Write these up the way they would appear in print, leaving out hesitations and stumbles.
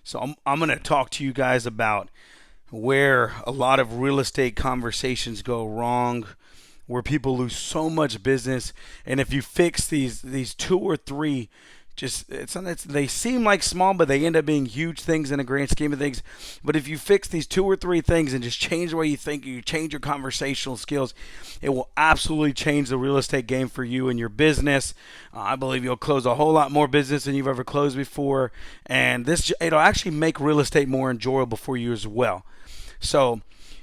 So I'm going to talk to you guys about where a lot of real estate conversations go wrong, where people lose so much business, and if you fix these two or three, just they seem like small, but they end up being huge things in the grand scheme of things. But if you fix these two or three things and just change the way you think, you change your conversational skills, it will absolutely change the real estate game for you and your business. I believe you'll close a whole lot more business than you've ever closed before, and it'll actually make real estate more enjoyable for you as well. So,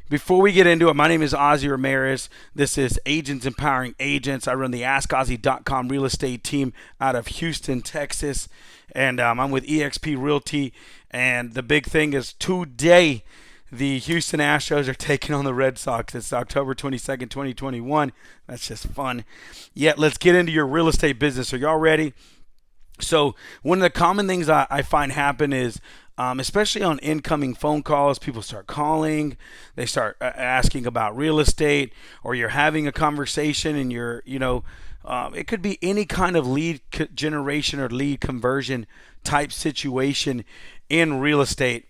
before we get into it, my name is Ozzy Ramirez. This is Agents Empowering Agents. I run the AskOzzy.com real estate team out of Houston, Texas. And I'm with eXp Realty. And the big thing is today, the Houston Astros are taking on the Red Sox. It's October 22nd, 2021. That's just fun. Yet, let's get into your real estate business. Are y'all ready? So one of the common things I find happen is, especially on incoming phone calls, people start calling, they start asking about real estate, or you're having a conversation and it could be any kind of lead generation or lead conversion type situation in real estate.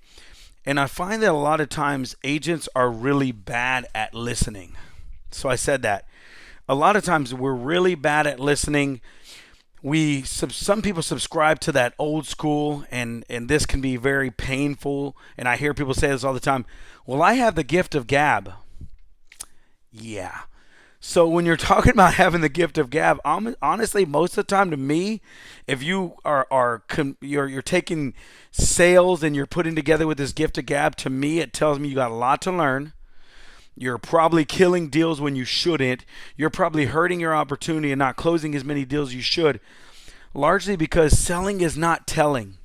And I find that a lot of times agents are really bad at listening. So I said that. A lot of times we're really bad at listening. Some people subscribe to that old school, and this can be very painful, and I hear people say this all the time. Well, I have the gift of gab. Yeah. So when you're talking about having the gift of gab, honestly, most of the time, to me, if you you're taking sales and you're putting together with this gift of gab, to me it tells me you got a lot to learn. You're probably killing deals when you shouldn't. You're probably hurting your opportunity and not closing as many deals you should, largely because selling is not telling.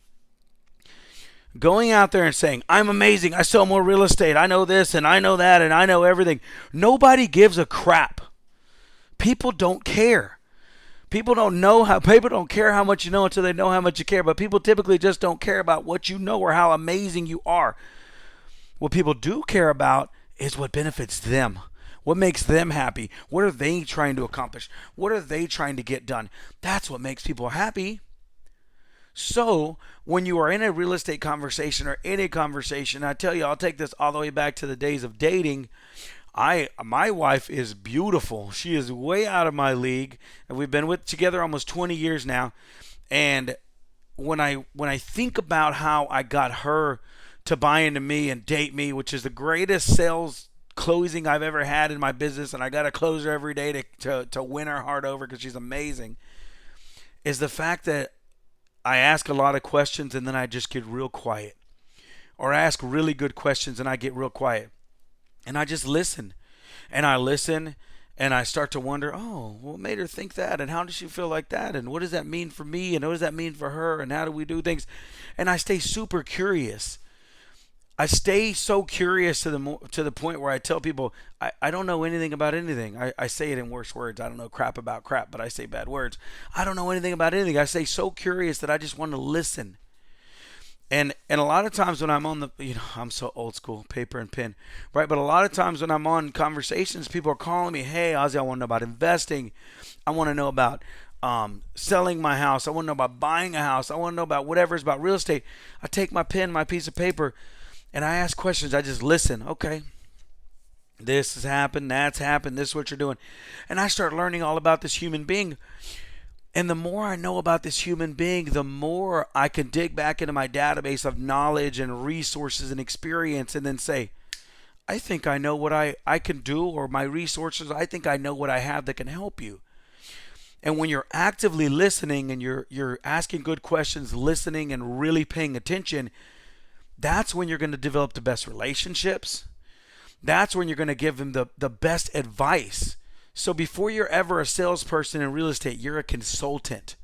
Going out there and saying, I'm amazing, I sell more real estate, I know this and I know that and I know everything. Nobody gives a crap. People don't care. People don't care how much you know until they know how much you care, but people typically just don't care about what you know or how amazing you are. What people do care about is what benefits them. What makes them happy? What are they trying to accomplish? What are they trying to get done? That's what makes people happy. So when you are in a real estate conversation or any conversation, I tell you, I'll take this all the way back to the days of dating. My wife is beautiful. She is way out of my league, and we've been together almost 20 years now. And when I think about how I got her to buy into me and date me, which is the greatest sales closing I've ever had in my business, and I got to close her every day to win her heart over because she's amazing, is the fact that I ask a lot of questions and then I just get real quiet. Or I ask really good questions and I get real quiet. And I just listen. And I listen and I start to wonder, oh, what made her think that? And how does she feel like that? And what does that mean for me? And what does that mean for her? And how do we do things? And I stay super curious. I stay so curious to the point where I tell people I don't know anything about anything. I say it in worse words. I don't know crap about crap, but I say bad words. I don't know anything about anything. I stay so curious that I just want to listen. And a lot of times when I'm on I'm so old school, paper and pen, right? But a lot of times when I'm on conversations, people are calling me, hey, Ozzy, I want to know about investing. I want to know about selling my house. I want to know about buying a house. I want to know about whatever is about real estate. I take my pen, my piece of paper, and I ask questions. I just listen. Okay, this has happened. That's happened. This is what you're doing. And I start learning all about this human being. And the more I know about this human being, the more I can dig back into my database of knowledge and resources and experience and then say, I think I know what I can do, or my resources, I think I know what I have that can help you. And when you're actively listening and you're asking good questions, listening and really paying attention, that's when you're going to develop the best relationships. That's when you're going to give them the best advice. So before you're ever a salesperson in real estate, you're a consultative,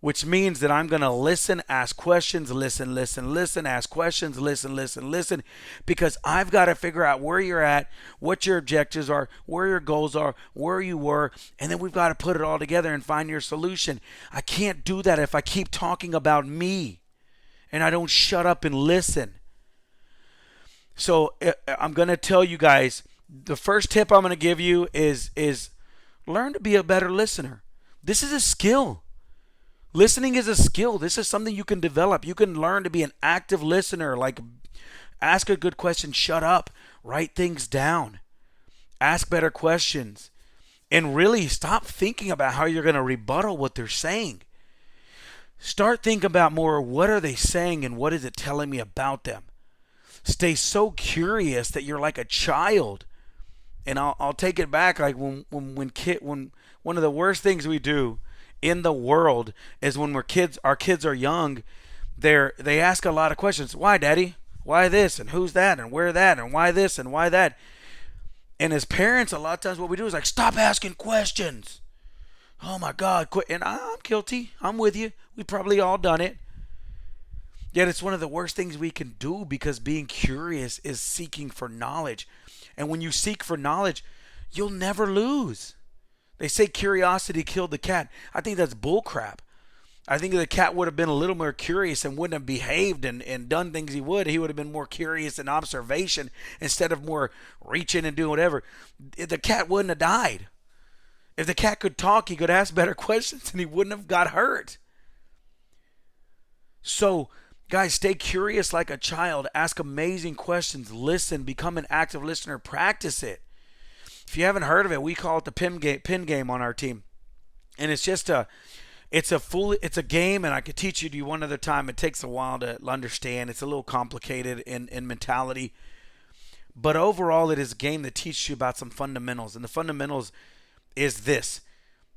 which means that I'm going to listen, ask questions, listen, ask questions, listen, because I've got to figure out where you're at, what your objectives are, where your goals are, where you were, and then we've got to put it all together and find your solution. I can't do that if I keep talking about me and I don't shut up and listen. So I'm going to tell you guys, the first tip I'm going to give you is learn to be a better listener. This is a skill. Listening is a skill. This is something you can develop. You can learn to be an active listener. Like, ask a good question, shut up, write things down, ask better questions, and really stop thinking about how you're going to rebuttal what they're saying. Start thinking about more, what are they saying and what is it telling me about them? Stay so curious that you're like a child. And I'll take it back, like when one of the worst things we do in the world is when our kids are young, they ask a lot of questions. Why, Daddy? Why this? And who's that? And where that? And why this? And why that? And as parents, a lot of times what we do is like, stop asking questions. Oh my God, quit. And I'm guilty. I'm with you. We probably all done it. Yet it's one of the worst things we can do, because being curious is seeking for knowledge. And when you seek for knowledge, you'll never lose. They say curiosity killed the cat. I think that's bullcrap. I think if the cat would have been a little more curious and wouldn't have behaved and done things he would have been more curious in observation instead of more reaching and doing whatever. The cat wouldn't have died. If the cat could talk, he could ask better questions and he wouldn't have got hurt. So, guys, stay curious like a child. Ask amazing questions. Listen. Become an active listener. Practice it. If you haven't heard of it, we call it the pin game on our team. And it's just it's a game, and I could teach you one other time. It takes a while to understand. It's a little complicated in mentality. But overall, it is a game that teaches you about some fundamentals. And the fundamentals is this.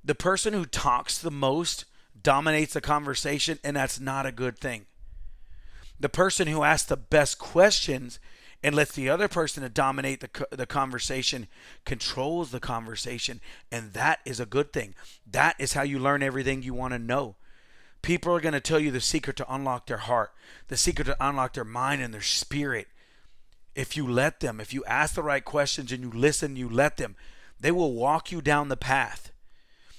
The person who talks the most dominates the conversation, and that's not a good thing. The person who asks the best questions and lets the other person to dominate the conversation controls the conversation, and that is a good thing. That is how you learn everything you want to know. People are going to tell you the secret to unlock their heart, the secret to unlock their mind and their spirit. If you let them, if you ask the right questions and you listen, you let them, they will walk you down the path.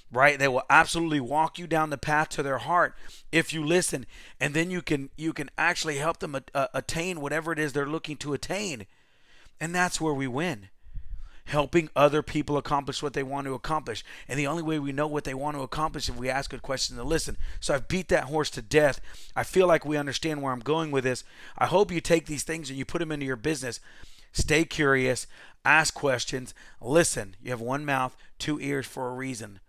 Right? They will absolutely walk you down the path to their heart if you listen, and then you can actually help them attain whatever it is they're looking to attain. And that's where we win. Helping other people accomplish what they want to accomplish. And the only way we know what they want to accomplish is if we ask good questions and listen. So I've beat that horse to death. I feel like we understand where I'm going with this. I hope you take these things and you put them into your business. Stay curious, ask questions, listen. You have one mouth, two ears for a reason.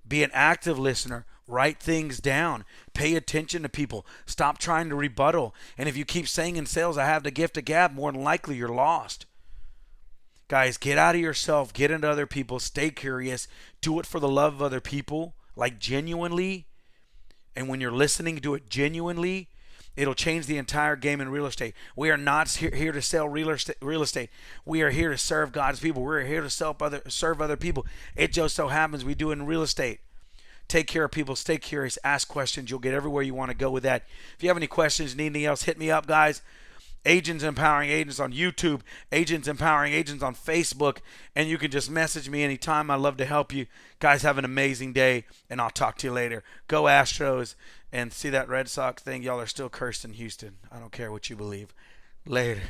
Be an active listener. Write things down. Pay attention to people. Stop trying to rebuttal. And if you keep saying in sales, I have the gift of gab, more than likely you're lost. Guys, get out of yourself. Get into other people. Stay curious. Do it for the love of other people, like genuinely. And when you're listening, do it genuinely. It'll change the entire game in real estate. We are not here to sell real estate. We are here to serve God's people. We're here to serve other people. It just so happens we do it in real estate. Take care of people. Stay curious. Ask questions. You'll get everywhere you want to go with that. If you have any questions, need anything else, hit me up, guys. Agents Empowering Agents on YouTube, Agents Empowering Agents on Facebook, and you can just message me anytime. I love to help you. Guys, have an amazing day, and I'll talk to you later. Go Astros, and see that Red Sox thing. Y'all are still cursed in Houston. I don't care what you believe. Later.